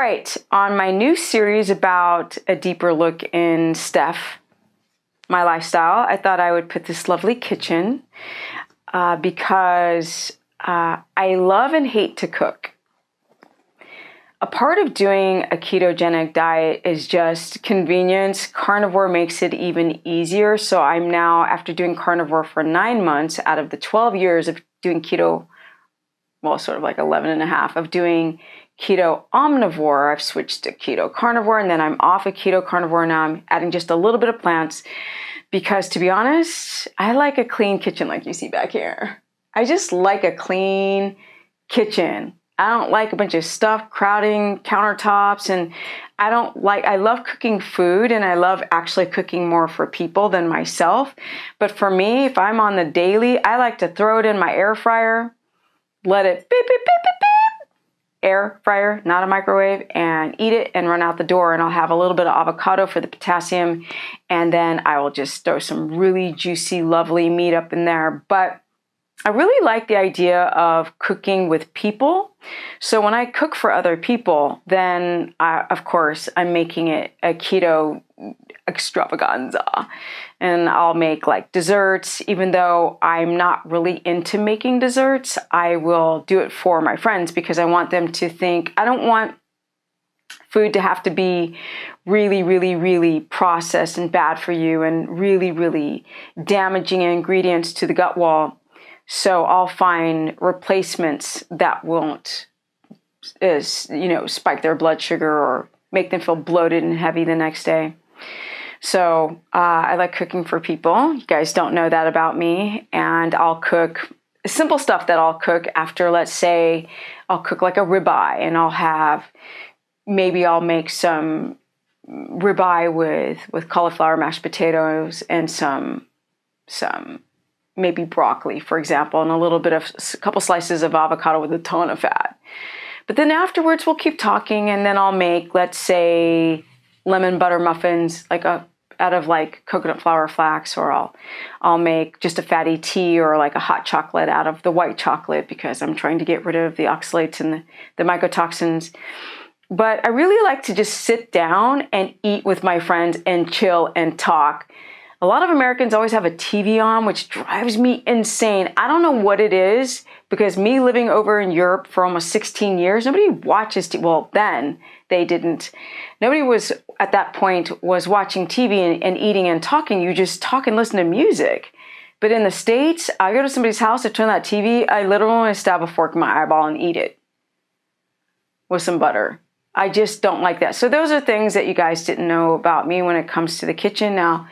right, on my new series about a deeper look in Steph, my lifestyle, I thought I would put this lovely kitchen because I love and hate to cook. A part of doing a ketogenic diet is just convenience. Carnivore makes it even easier. So I'm now, after doing carnivore for 9 months out of the 12 years of doing keto, well, sort of like 11 and a half of doing keto omnivore, I've switched to keto carnivore, and then I'm off of keto carnivore. Now I'm adding just a little bit of plants because, to be honest, I like a clean kitchen like you see back here. I just like a clean kitchen. I don't like a bunch of stuff crowding countertops, and I love cooking food, and I love actually cooking more for people than myself. But for me, if I'm on the daily, I like to throw it in my air fryer, let it beep, beep, beep, beep, beep, air fryer, not a microwave, and eat it and run out the door. And I'll have a little bit of avocado for the potassium, and then I will just throw some really juicy, lovely meat up in there. But I really like the idea of cooking with people. So when I cook for other people, then of course I'm making it a keto extravaganza. And I'll make like desserts. Even though I'm not really into making desserts, I will do it for my friends because I want them to think, I don't want food to have to be really, really, really processed and bad for you and really, really damaging ingredients to the gut wall. So I'll find replacements that won't, spike their blood sugar or make them feel bloated and heavy the next day. So I like cooking for people. You guys don't know that about me. And I'll cook simple stuff that I'll cook after, let's say, I'll cook like a ribeye, and I'll make some ribeye with cauliflower mashed potatoes and some maybe broccoli, for example, and a couple slices of avocado with a ton of fat. But then afterwards, we'll keep talking, and then I'll make, let's say, lemon butter muffins, out of like coconut flour flax, or I'll make just a fatty tea or like a hot chocolate out of the white chocolate because I'm trying to get rid of the oxalates and the mycotoxins. But I really like to just sit down and eat with my friends and chill and talk. A lot of Americans always have a TV on, which drives me insane. I don't know what it is, because me living over in Europe for almost 16 years, nobody watches TV. Well, then they didn't. Nobody was, at that point, was watching TV and eating and talking. You just talk and listen to music. But in the States, I go to somebody's house, I turn that TV, I literally want to stab a fork in my eyeball and eat it with some butter. I just don't like that. So those are things that you guys didn't know about me when it comes to the kitchen. Now,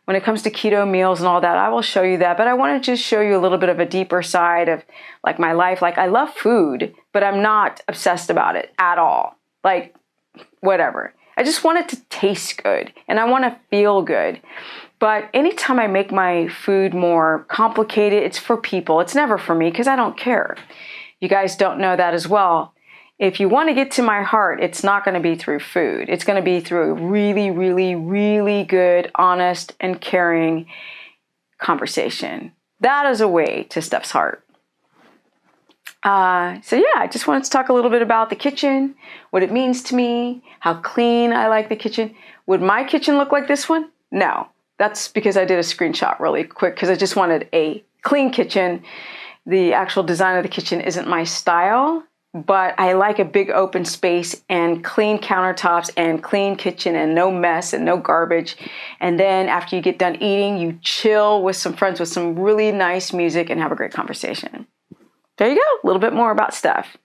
when it comes to keto meals and all that, I will show you that. But I want to just show you a little bit of a deeper side of like my life. Like, I love food, but I'm not obsessed about it at all. Like, whatever. I just want it to taste good and I want to feel good. But anytime I make my food more complicated, it's for people. It's never for me because I don't care. You guys don't know that as well. If you want to get to my heart, it's not going to be through food. It's going to be through a really, really, really good, honest, and caring conversation. That is a way to Steph's heart. I just wanted to talk a little bit about the kitchen, what it means to me, how clean I like the kitchen. Would my kitchen look like this one? No. That's because I did a screenshot really quick because I just wanted a clean kitchen. The actual design of the kitchen isn't my style. But I like a big open space and clean countertops and clean kitchen and no mess and no garbage. And then after you get done eating, you chill with some friends with some really nice music and have a great conversation. There you go. A little bit more about Steph.